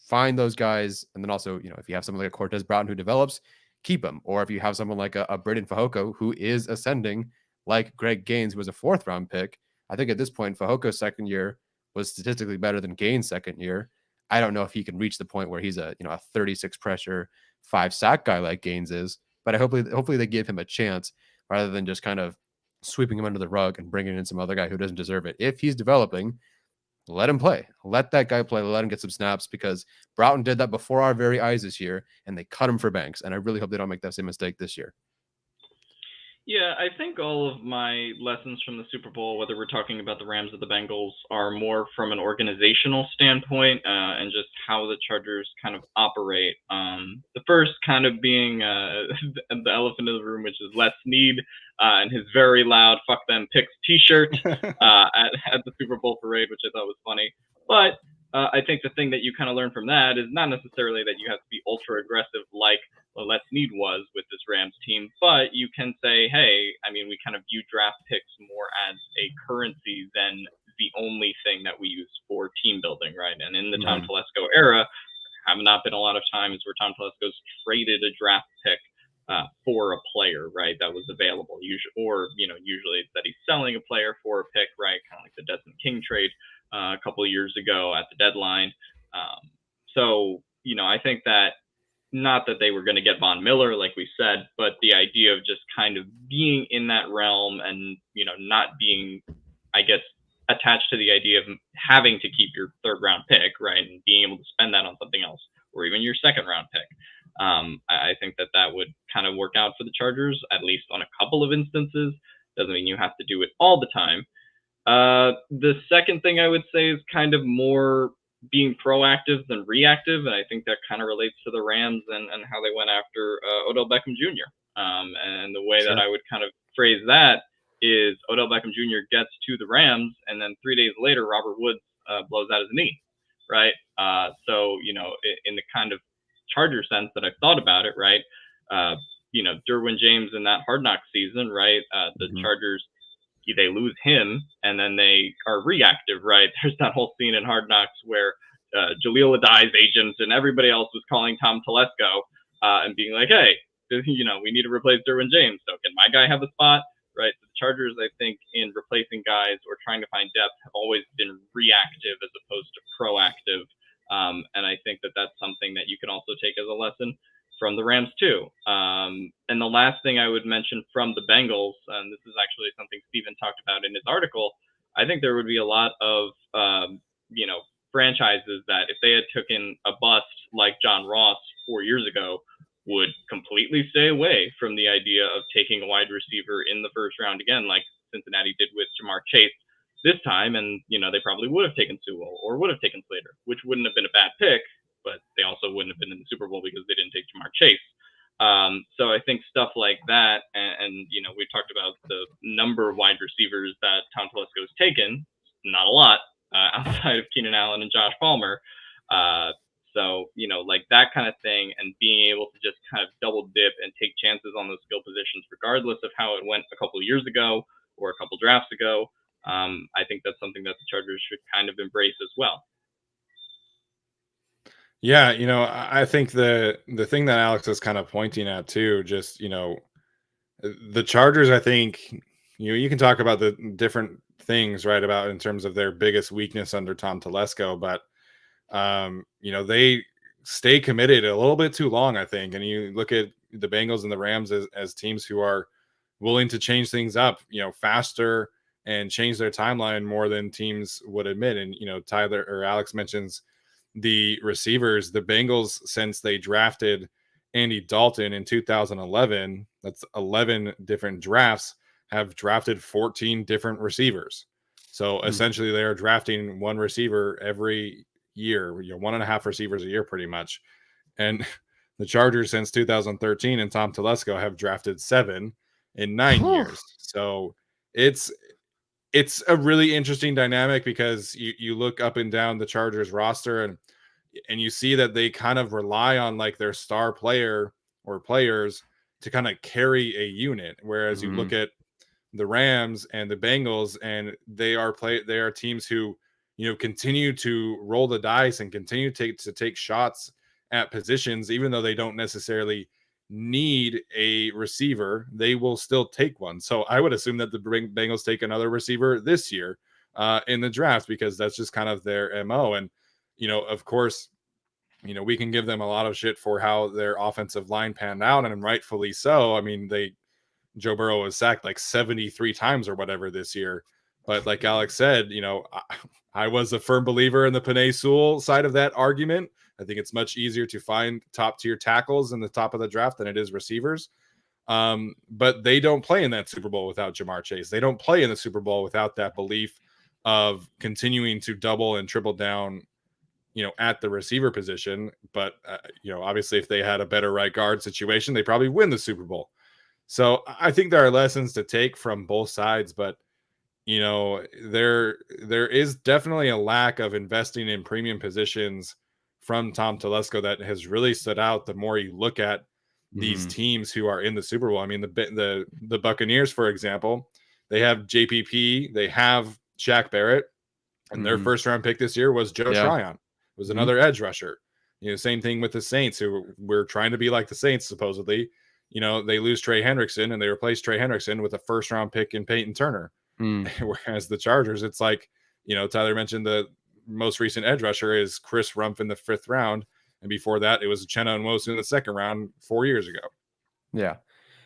find those guys. And then also, if you have someone like a Cortez Broughton who develops, keep him. Or if you have someone like a Braden Fehoko who is ascending, like Greg Gaines, who was a 4th-round pick. I think at this point, Fajoko's second year was statistically better than Gaines' second year. I don't know if he can reach the point where he's a 36 pressure, 5 sack guy like Gaines is, but hopefully they give him a chance rather than just kind of sweeping him under the rug and bringing in some other guy who doesn't deserve it. If he's developing, let him play. Let that guy play. Let him get some snaps, because Broughton did that before our very eyes this year, and they cut him for Banks. And I really hope they don't make that same mistake this year. Yeah, I think all of my lessons from the Super Bowl, whether we're talking about the Rams or the Bengals, are more from an organizational standpoint and just how the Chargers kind of operate. The first kind of being the elephant in the room, which is Les Snead and his very loud "fuck them picks" T-shirt at the Super Bowl parade, which I thought was funny. But I think the thing that you kind of learn from that is not necessarily that you have to be ultra aggressive like Les Snead was with this Rams team, but you can say, hey, I mean, we kind of view draft picks more as a currency than the only thing that we use for team building, right? And in the Tom Telesco era, have not been a lot of times where Tom Telesco's traded a draft pick for a player, right, that was available. Usually it's that he's selling a player for a pick, right, kind of like the Desmond King trade a couple of years ago at the deadline. So I think that not that they were going to get Von Miller, like we said, but the idea of just kind of being in that realm and, not being, I guess, attached to the idea of having to keep your 3rd-round pick, right, and being able to spend that on something else, or even your 2nd-round pick. I think that would kind of work out for the Chargers, at least on a couple of instances. Doesn't mean you have to do it all the time. The second thing I would say is kind of more being proactive than reactive, and I think that kind of relates to the Rams and how they went after Odell Beckham Jr. And the way that I would kind of phrase that is Odell Beckham Jr. gets to the Rams, and then 3 days later, Robert Woods blows out his knee, right? So, in the kind of Charger sense that I've thought about it, right? Derwin James in that Hard Knocks season, right? The Chargers, they lose him, and then they are reactive, right? There's that whole scene in Hard Knocks where Jaleel Adai's agent and everybody else was calling Tom Telesco and being like, hey, we need to replace Derwin James. So can my guy have a spot? Right. The Chargers, I think, in replacing guys or trying to find depth have always been reactive as opposed to proactive. And I think that that's something that you can also take as a lesson from the Rams too. And the last thing I would mention from the Bengals, and this is actually something Steven talked about in his article, I think there would be a lot of, franchises that if they had taken a bust like John Ross 4 years ago, would completely stay away from the idea of taking a wide receiver in the first round again, like Cincinnati did with Jamar Chase this time. And, they probably would have taken Sewell or would have taken Slater, which wouldn't have been a bad pick, but they also wouldn't have been in the Super Bowl because they didn't take Jamar Chase. So I think stuff like that, and we talked about the number of wide receivers that Tom Telesco's taken, not a lot, outside of Keenan Allen and Josh Palmer. So, like that kind of thing, and being able to just kind of double dip and take chances on those skill positions, regardless of how it went a couple of years ago or a couple drafts ago. I think that's something that the Chargers should kind of embrace as well. Yeah, I think the thing that Alex is kind of pointing at too, just the Chargers, I think you can talk about the different things, right, about in terms of their biggest weakness under Tom Telesco, but they stay committed a little bit too long, I think. And you look at the Bengals and the Rams as teams who are willing to change things up, faster and change their timeline more than teams would admit. And, Tyler or Alex mentions the receivers. The Bengals, since they drafted Andy Dalton in 2011, that's 11 different drafts, have drafted 14 different receivers. So essentially they are drafting one receiver every year, 1.5 receivers a year pretty much. And the Chargers since 2013 and Tom Telesco have drafted 7 in 9 years. So it's a really interesting dynamic because you look up and down the Chargers roster and you see that they kind of rely on like their star player or players to kind of carry a unit. Whereas you look at the Rams and the Bengals, and they are teams who, continue to roll the dice and continue to take shots at positions, even though they don't necessarily need a receiver, they will still take one. So I would assume that the Bengals take another receiver this year in the draft, because that's just kind of their MO. And, of course, we can give them a lot of shit for how their offensive line panned out, and rightfully so. I mean, Joe Burrow was sacked like 73 times or whatever this year. But like Alex said, I was a firm believer in the Penei Sewell side of that argument. I think it's much easier to find top tier tackles in the top of the draft than it is receivers. But they don't play in that Super Bowl without Jamar Chase. They don't play in the Super Bowl without that belief of continuing to double and triple down, at the receiver position. But, obviously if they had a better right guard situation, they probably win the Super Bowl. So I think there are lessons to take from both sides, but there is definitely a lack of investing in premium positions from Tom Telesco that has really stood out the more you look at these teams who are in the Super Bowl. I mean, the Buccaneers, for example, they have JPP, they have Shaq Barrett, and their first round pick this year was Joe Tryon. It was another edge rusher. Same thing with the Saints, who were trying to be like the Saints, supposedly. They lose Trey Hendrickson and they replace Trey Hendrickson with a first round pick in Peyton Turner. Whereas the Chargers, it's like, Tyler mentioned the most recent edge rusher is Chris Rumph in the 5th round. And before that, it was Uchenna Nwosu in the 2nd round 4 years ago. Yeah.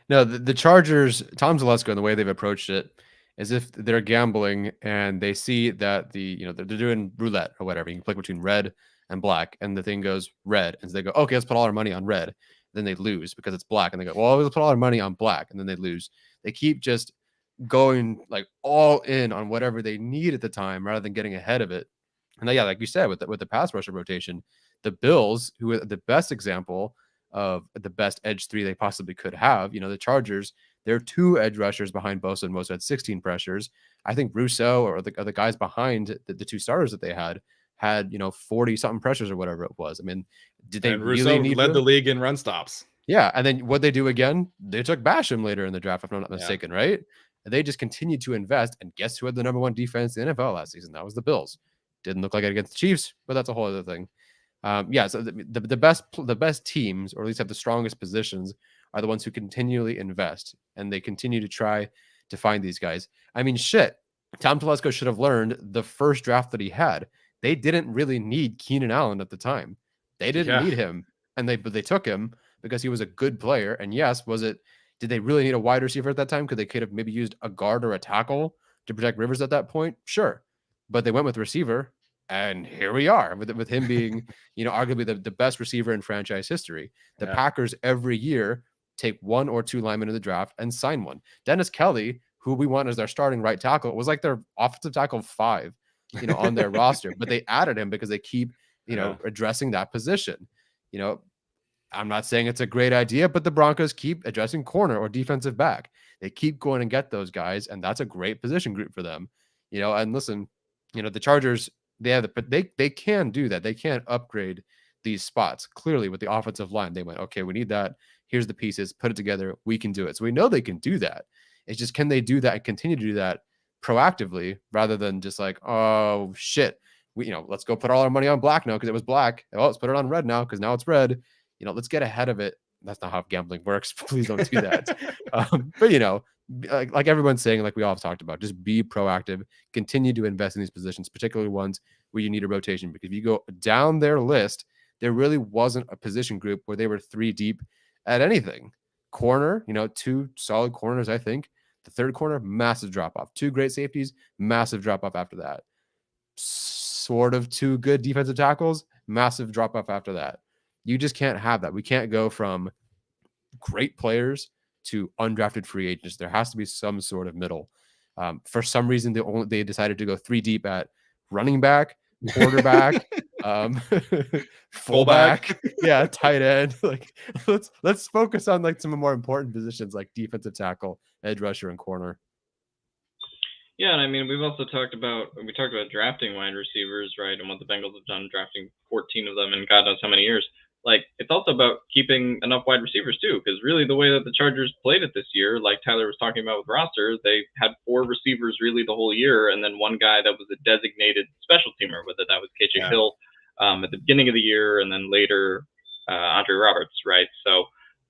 No, the Chargers, Tom Telesco, and the way they've approached it is if they're gambling and they see that they're doing roulette or whatever. You can click between red and black, and the thing goes red. And so they go, okay, let's put all our money on red. Then they lose because it's black. And they go, well, let's put all our money on black. And then they lose. They keep just going like all in on whatever they need at the time rather than getting ahead of it. And then, like you said, with the pass rusher rotation, the Bills, who are the best example of the best edge 3 they possibly could have, the Chargers, they're 2 edge rushers behind Bosa, and Bosa had 16 pressures. I think Rousseau or the guys behind the 2 starters that they had 40 something pressures or whatever it was. I mean, did they really need led the league in run stops? Yeah. And then what they do again, they took Basham later in the draft, if I'm not mistaken, right? They just continued to invest, and guess who had the number 1 defense in the NFL last season? That was the Bills. Didn't look like it against the Chiefs, but that's a whole other thing. So the best teams, or at least have the strongest positions, are the ones who continually invest, and they continue to try to find these guys. I mean, shit, Tom Telesco should have learned the first draft that he had. They didn't really need Keenan Allen at the time. They didn't need him, and they took him because he was a good player. And yes, did they really need a wide receiver at that time? Because they could have maybe used a guard or a tackle to protect Rivers at that point. Sure. But they went with receiver, and here we are with him being, arguably the best receiver in franchise history. The Packers every year take 1 or 2 linemen in the draft and sign one. Dennis Kelly, who we want as their starting right tackle, was like their offensive tackle 5, on their roster, but they added him because they keep, addressing that position. I'm not saying it's a great idea, but the Broncos keep addressing corner or defensive back. They keep going and get those guys, and that's a great position group for them. And listen, the Chargers, they can do that. They can upgrade these spots. Clearly, with the offensive line, they went, okay, we need that. Here's the pieces, put it together. We can do it. So we know they can do that. It's just, can they do that and continue to do that proactively rather than just like, oh shit, let's go put all our money on black now because it was black. Oh, let's put it on red now because now it's red. Let's get ahead of it. That's not how gambling works. Please don't do that. But like everyone's saying, like we all have talked about, just be proactive, continue to invest in these positions, particularly ones where you need a rotation. Because if you go down their list, there really wasn't a position group where they were 3 deep at anything. Corner, 2 solid corners, I think. The third corner, massive drop off. 2 great safeties, massive drop off after that. Sort of 2 good defensive tackles, massive drop off after that. You just can't have that. We can't go from great players to undrafted free agents. There has to be some sort of middle. For some reason, they decided to go 3 deep at running back, quarterback, fullback, tight end. Like let's focus on like some more important positions like defensive tackle, edge rusher, and corner. Yeah, and I mean, we talked about drafting wide receivers, right? And what the Bengals have done, drafting 14 of them in God knows how many years. Like, it's also about keeping enough wide receivers too, because really the way that the Chargers played it this year, like Tyler was talking about with roster, they had 4 receivers really the whole year, and then 1 guy that was a designated special teamer, whether that was KJ Hill at the beginning of the year, and then later Andre Roberts, right? So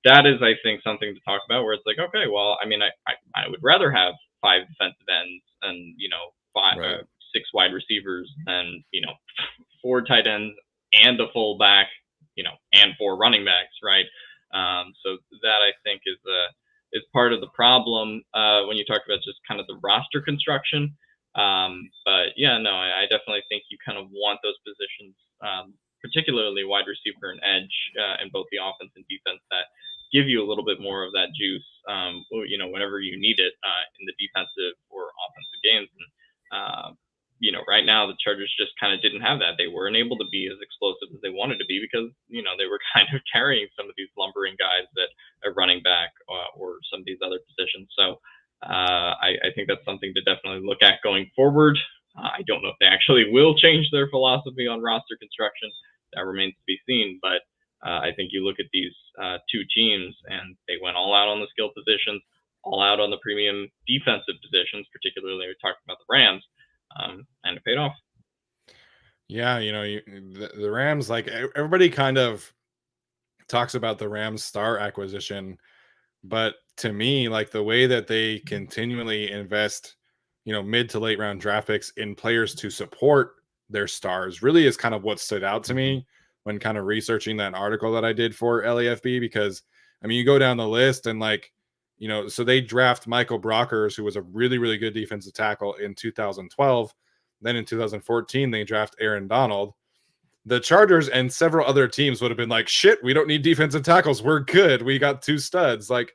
that is, I think, something to talk about where it's like, okay, well, I mean, I would rather have 5 defensive ends and 6 wide receivers and 4 tight ends and a fullback, and 4 running backs, right? So that I think is part of the problem when you talk about just kind of the roster construction. But yeah, no, I definitely think you kind of want those positions, particularly wide receiver and edge, in both the offense and defense, that give you a little bit more of that juice, whenever you need it in the defensive or offensive games. And right now the Chargers just kind of didn't have that. They weren't able to be as explosive as they wanted to be because, they were kind of carrying some of these lumbering guys that are running back or some of these other positions. So I think that's something to definitely look at going forward. I don't know if they actually will change their philosophy on roster construction. That remains to be seen. But I think you look at these 2 teams and they went all out on the skill positions, all out on the premium defensive positions, particularly we talked about the Rams. And it paid off. Yeah, the Rams, like everybody kind of talks about the Rams star acquisition, but to me, like the way that they continually invest, mid to late round draft picks in players to support their stars really is kind of what stood out to me when kind of researching that article that I did for LAFB, because I mean, you go down the list and like, so they draft Michael Brockers, who was a really, really good defensive tackle in 2012. Then in 2014, they draft Aaron Donald. The Chargers and several other teams would have been like, shit, we don't need defensive tackles. We're good. We got 2 studs. Like,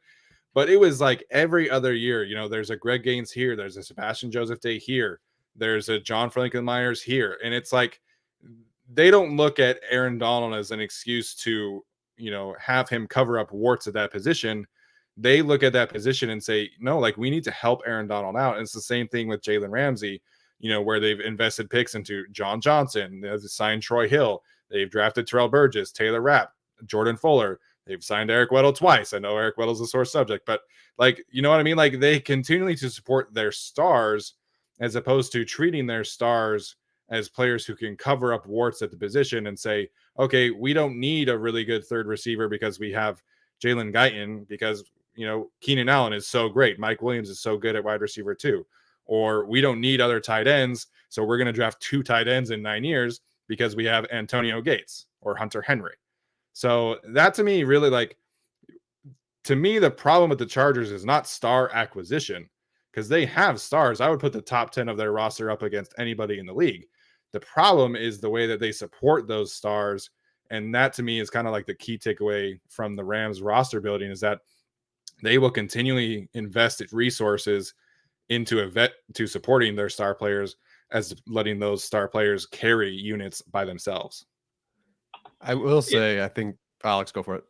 but it was like every other year, there's a Greg Gaines here. There's a Sebastian Joseph Day here. There's a John Franklin Myers here. And it's like, they don't look at Aaron Donald as an excuse to, have him cover up warts at that position. They look at that position and say, no, like we need to help Aaron Donald out. And it's the same thing with Jalen Ramsey, where they've invested picks into John Johnson, they've signed Troy Hill, they've drafted Terrell Burgess, Taylor Rapp, Jordan Fuller, they've signed Eric Weddle twice. I know Eric Weddle's a sore subject, but like, you know what I mean? Like they continually to support their stars as opposed to treating their stars as players who can cover up warts at the position and say, okay, we don't need a really good third receiver because we have Jalen Guyton because, Keenan Allen is so great. Mike Williams is so good at wide receiver too. Or we don't need other tight ends, so we're going to draft 2 tight ends in 9 years because we have Antonio Gates or Hunter Henry. So that to me really the problem with the Chargers is not star acquisition because they have stars. I would put the top 10 of their roster up against anybody in the league. The problem is the way that they support those stars. And that to me is kind of like the key takeaway from the Rams roster building is that they will continually invest resources into to supporting their star players as letting those star players carry units by themselves. I will say, I think Alex, go for it.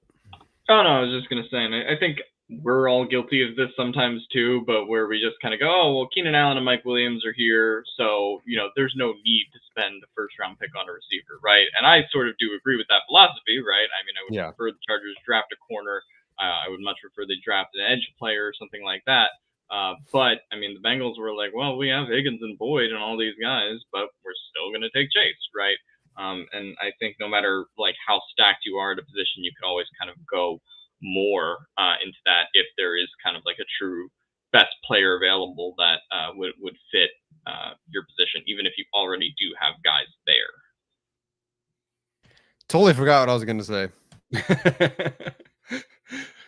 Oh no, I was just gonna say, and I think we're all guilty of this sometimes too, but where we just kind of go, oh well, Keenan Allen and Mike Williams are here, so there's no need to spend the first round pick on a receiver, right? And I sort of do agree with that philosophy, right? I mean, I would prefer the Chargers draft a corner. I would much prefer they draft an edge player or something like that. But I mean, the Bengals were like, well, we have Higgins and Boyd and all these guys, but we're still gonna take Chase, right? And I think no matter like how stacked you are at a position, you could always kind of go more into that if there is kind of like a true best player available that would fit your position, even if you already do have guys there. Totally forgot what I was going to say.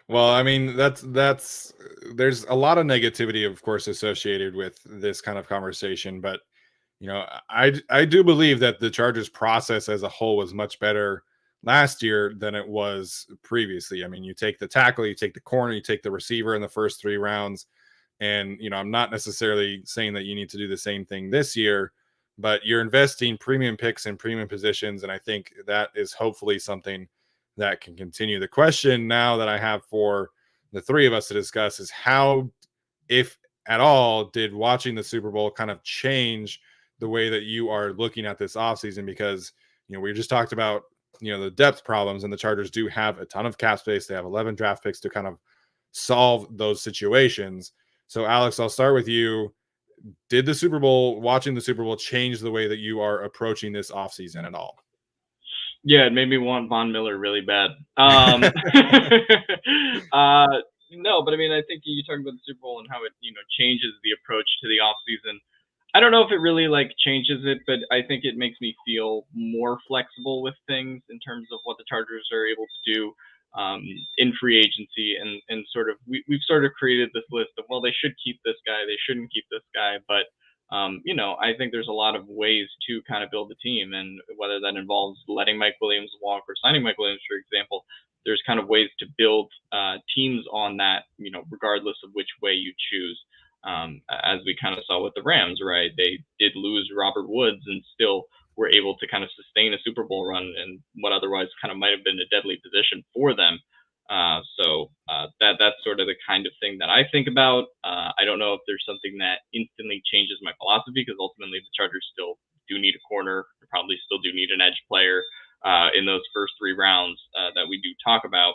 Well, I mean, there's a lot of negativity, of course, associated with this kind of conversation, but I do believe that the Chargers process as a whole was much better last year than it was previously. I mean, you take the tackle, you take the corner, you take the receiver in the first 3 rounds. And, I'm not necessarily saying that you need to do the same thing this year, but you're investing premium picks in premium positions. And I think that is hopefully something that can continue. The question now that I have for the 3 of us to discuss is how, if at all, did watching the Super Bowl kind of change the way that you are looking at this offseason? Because, we just talked about, the depth problems, and the Chargers do have a ton of cap space. They have 11 draft picks to kind of solve those situations. So, Alex, I'll start with you. Did watching the Super Bowl change the way that you are approaching this offseason at all? Yeah, it made me want Von Miller really bad. No, but I mean, I think you talking about the Super Bowl and how it, changes the approach to the offseason. I don't know if it really changes it, but I think it makes me feel more flexible with things in terms of what the Chargers are able to do in free agency, and sort of we've sort of created this list of, well, they should keep this guy, they shouldn't keep this guy, but I think there's a lot of ways to kind of build a team, and whether that involves letting Mike Williams walk or signing Mike Williams, for example, there's kind of ways to build teams on that, regardless of which way you choose. As we kind of saw with the Rams, right? They did lose Robert Woods and still were able to kind of sustain a Super Bowl run in what otherwise kind of might have been a deadly position for them. So that's sort of the kind of thing that I think about. I don't know if there's something that instantly changes my philosophy, because ultimately the Chargers still do need a corner. They probably still do need an edge player in those first 3 rounds that we do talk about,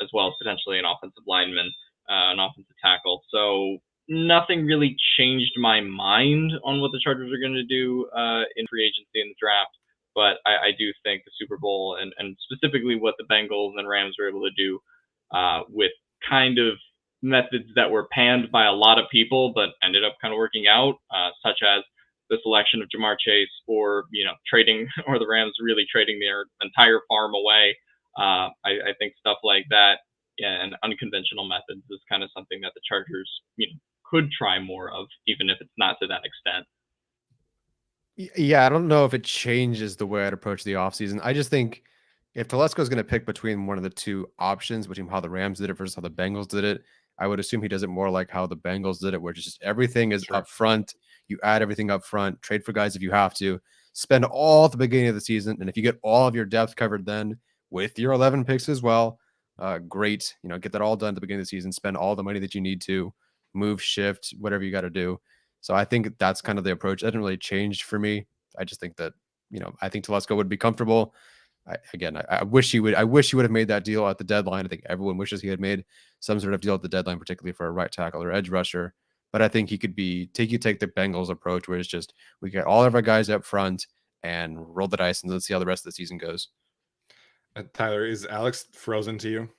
as well as potentially an offensive lineman, an offensive tackle. So nothing really changed my mind on what the Chargers are going to do in free agency in the draft. But I do think the Super Bowl and specifically what the Bengals and Rams were able to do with kind of methods that were panned by a lot of people, but ended up kind of working out, such as the selection of Jamar Chase, or trading, or the Rams really trading their entire farm away. I think stuff like that, and unconventional methods is kind of something that the Chargers could try more of, even if it's not to that extent. Yeah, I don't know if it changes the way I'd approach the offseason. I just think if Telesco is going to pick between one of the 2 options, between how the Rams did it versus how the Bengals did it, I would assume he does it more like how the Bengals did it, where just everything is up front. You add everything up front, trade for guys if you have to, spend all at the beginning of the season. And if you get all of your depth covered then with your 11 picks as well, great. Get that all done at the beginning of the season, spend all the money that you need to, move, shift, whatever you got to do. So I think that's kind of the approach. That didn't really change for me. I just think that, I think Telesco would be comfortable. I wish he would. I wish he would have made that deal at the deadline. I think everyone wishes he had made some sort of deal at the deadline, particularly for a right tackle or edge rusher. But I think he could take the Bengals approach, where it's just we get all of our guys up front and roll the dice, and let's see how the rest of the season goes. Tyler, is Alex frozen to you?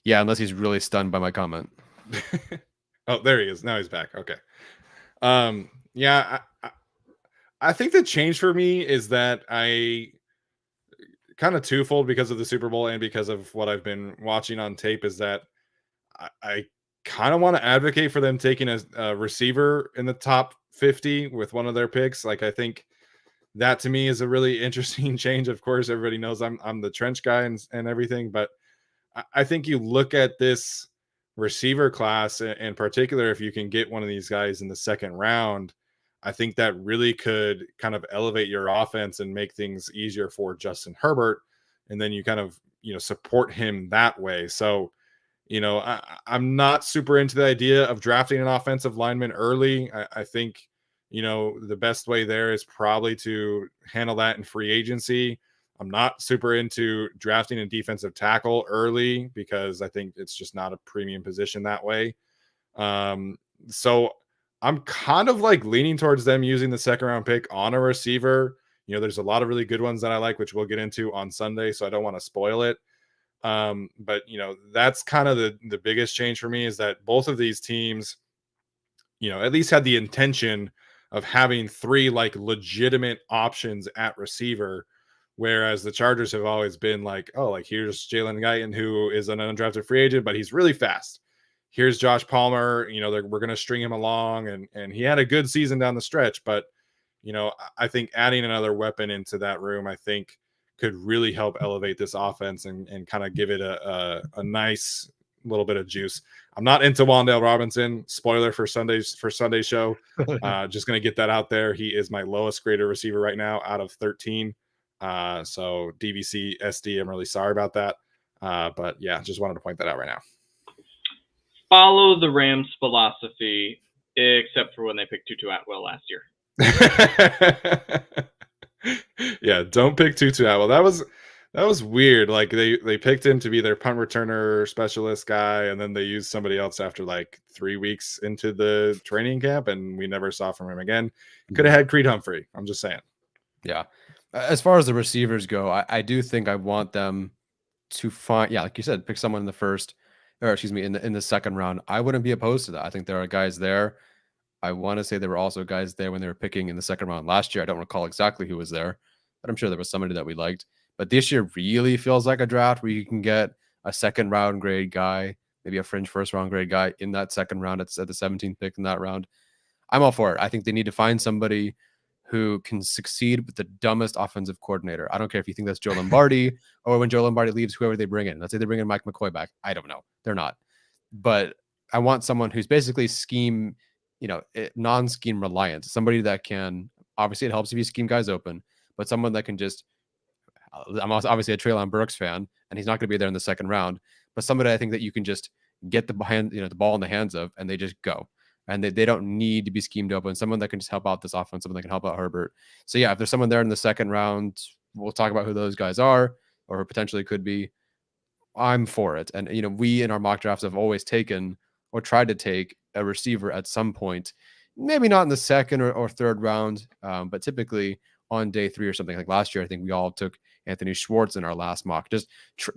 Yeah, unless he's really stunned by my comment. Oh, there he is. Now he's back. Okay. Yeah, I think the change for me is that I kind of twofold because of the Super Bowl and because of what I've been watching on tape is that I kind of want to advocate for them taking a receiver in the top 50 with one of their picks. Like, I think that to me is a really interesting change. Of course, everybody knows I'm the trench guy and everything, but I think you look at this receiver class in particular, if you can get one of these guys in the second round, I think that really could kind of elevate your offense and make things easier for Justin Herbert. And then you kind of, support him that way. So, I'm not super into the idea of drafting an offensive lineman early. I think, the best way there is probably to handle that in free agency. I'm not super into drafting a defensive tackle early because I think it's just not a premium position that way. So I'm kind of like leaning towards them using the second round pick on a receiver. There's a lot of really good ones that I like, which we'll get into on Sunday. So I don't want to spoil it. But that's kind of the biggest change for me is that both of these teams, at least had the intention of having three like legitimate options at receiver. Whereas the Chargers have always been like, oh, like here's Jalen Guyton, who is an undrafted free agent, but he's really fast. Here's Josh Palmer, we're going to string him along. And he had a good season down the stretch. But, I think adding another weapon into that room, I think could really help elevate this offense and kind of give it a nice little bit of juice. I'm not into Wan'Dale Robinson. Spoiler for Sunday's show. Just going to get that out there. He is my lowest graded receiver right now out of 13. So DVC SD, I'm really sorry about that. But yeah, just wanted to point that out right now. Follow the Rams philosophy, except for when they picked Tutu Atwell last year. Yeah, don't pick Tutu Atwell. That was weird. Like they picked him to be their punt returner specialist guy, and then they used somebody else after like 3 weeks into the training camp, and we never saw from him again. Could have had Creed Humphrey. I'm just saying. Yeah. As far as the receivers go, I do think I want them to find, like you said, pick someone in the first, or excuse me, in the second round. I wouldn't be opposed to that. I think there are guys there. I want to say there were also guys there when they were picking in the second round last year. I don't recall exactly who was there, but I'm sure there was somebody that we liked. But this year really feels like a draft where you can get a second round grade guy, maybe a fringe first round grade guy in that second round. It's at the 17th pick in that round. I'm all for it. I think they need to find somebody who can succeed with the dumbest offensive coordinator. I don't care if you think that's Joe Lombardi or when Joe Lombardi leaves, whoever they bring in. Let's say they bring in Mike McCoy back. I don't know. They're not. But I want someone who's basically scheme, non-scheme reliant. Somebody that can, obviously it helps if you scheme guys open, but someone that can just, I'm obviously a Treylon Burks fan, and he's not going to be there in the second round, but somebody I think that you can just get the ball in the hands of, and they just go. And they don't need to be schemed open. Someone that can just help out this offense, someone that can help out Herbert. So yeah, if there's someone there in the second round, we'll talk about who those guys are or potentially could be. I'm for it. And we in our mock drafts have always taken or tried to take a receiver at some point, maybe not in the second or third round, but typically on day 3 or something. Like last year, I think we all took Anthony Schwartz in our last mock. Just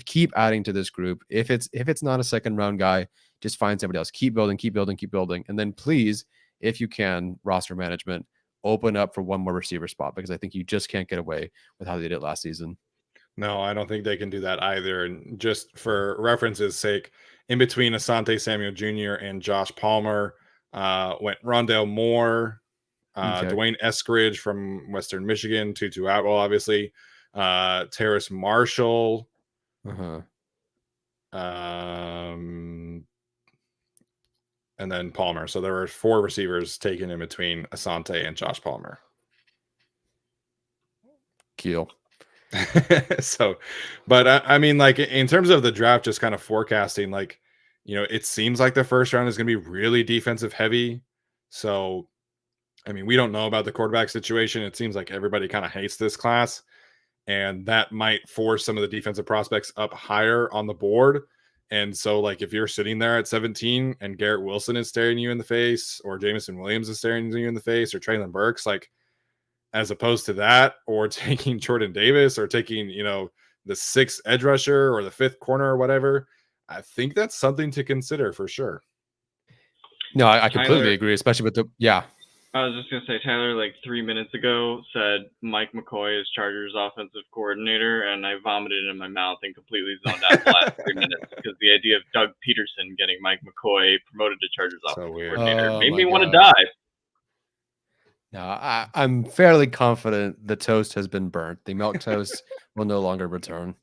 keep adding to this group. If it's not a second round guy, just find somebody else. Keep building. And then please, if you can, roster management, open up for one more receiver spot, because I think you just can't get away with how they did last season. No, I don't think they can do that either. And just for reference's sake, in between Asante Samuel Jr. and Josh Palmer went Rondale Moore, Dwayne Eskridge from Western Michigan, Tutu Atwell, obviously, Terrace Marshall, and then Palmer. So there were 4 receivers taken in between Asante and Josh Palmer. Keel. So, but I mean, like in terms of the draft, just kind of forecasting, like, it seems like the first round is going to be really defensive heavy. So, I mean, we don't know about the quarterback situation. It seems like everybody kind of hates this class, and that might force some of the defensive prospects up higher on the board. And so, like, if you're sitting there at 17 and Garrett Wilson is staring you in the face, or Jameson Williams is staring you in the face, or Treylon Burks, like, as opposed to that, or taking Jordan Davis, or taking, the 6th edge rusher or the 5th corner or whatever, I think that's something to consider for sure. No, I completely Tyler- agree, especially with the yeah. I was just gonna say, Tyler, like 3 minutes ago, said Mike McCoy is Chargers offensive coordinator, and I vomited in my mouth and completely zoned out the last 3 minutes because the idea of Doug Peterson getting Mike McCoy promoted to Chargers So offensive weird. coordinator Oh made my me want to God. die. No, I'm fairly confident the toast has been burnt. The milk toast will no longer return.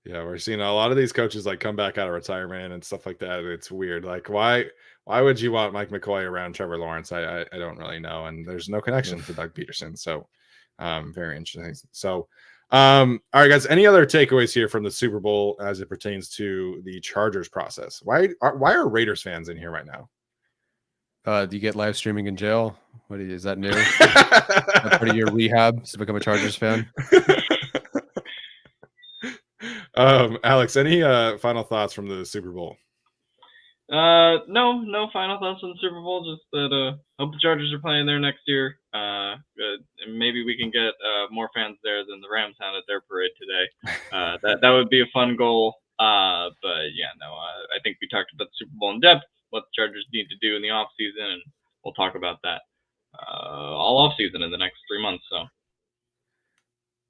Yeah, we're seeing a lot of these coaches like come back out of retirement and stuff like that. It's weird. Like, why would you want Mike McCoy around Trevor Lawrence? I don't really know, and there's no connection to Doug Peterson. So, very interesting. So, all right, guys. Any other takeaways here from the Super Bowl as it pertains to the Chargers process? Why are Raiders fans in here right now? Do you get live streaming in jail? Is that new? That part of your rehab to become a Chargers fan? Alex, any final thoughts from the Super Bowl? No final thoughts on the Super Bowl. Just that hope the Chargers are playing there next year. And maybe we can get more fans there than the Rams had at their parade today. That would be a fun goal. But yeah, no, I think we talked about the Super Bowl in depth, what the Chargers need to do in the off season, and we'll talk about that all off season in the next 3 months. So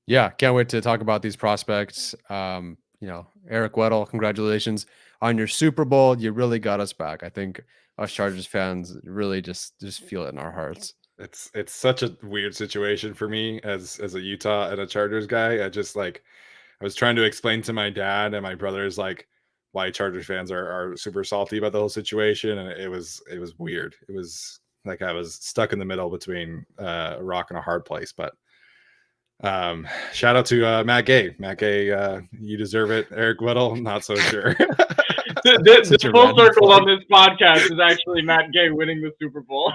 Yeah, can't wait to talk about these prospects. Eric Weddle, congratulations on your Super Bowl. You really got us back. I think us Chargers fans really just feel it in our hearts. It's such a weird situation for me as a Utah and a Chargers guy. I was trying to explain to my dad and my brothers like why Chargers fans are super salty about the whole situation, and it was weird. It was like I was stuck in the middle between a rock and a hard place. But shout out to Matt Gay. Matt Gay, you deserve it. Eric Weddle, not so sure. the full circle on this podcast is actually Matt Gay winning the Super Bowl.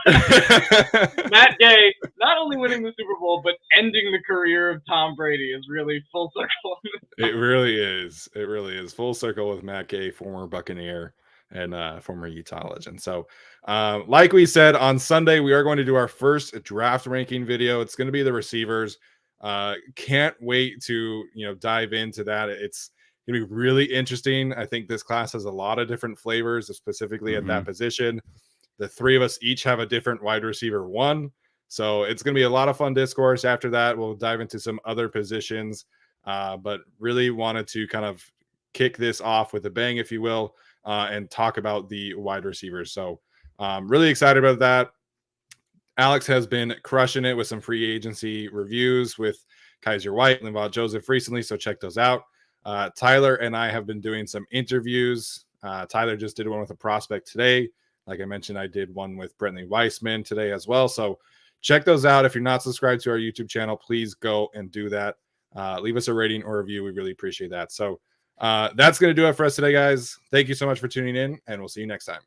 Matt Gay not only winning the Super Bowl, but ending the career of Tom Brady is really full circle. It really is. It really is full circle with Matt Gay, former Buccaneer and former Utah legend. So, like we said on Sunday, we are going to do our first draft ranking video. It's going to be the receivers. Can't wait to dive into that. It's gonna be really interesting. I think this class has a lot of different flavors, specifically at that position. The three of us each have a different wide receiver one, so it's gonna be a lot of fun discourse. After that, we'll dive into some other positions, but really wanted to kind of kick this off with a bang, if you will, and talk about the wide receivers. So really excited about that. Alex has been crushing it with some free agency reviews with Kaiser White and Linval Joseph recently, so check those out. Tyler and I have been doing some interviews. Tyler just did one with a prospect today. Like I mentioned, I did one with Brentley Weissman today as well. So check those out. If you're not subscribed to our YouTube channel, please go and do that. Leave us a rating or review. We really appreciate that. So that's going to do it for us today, guys. Thank you so much for tuning in, and we'll see you next time.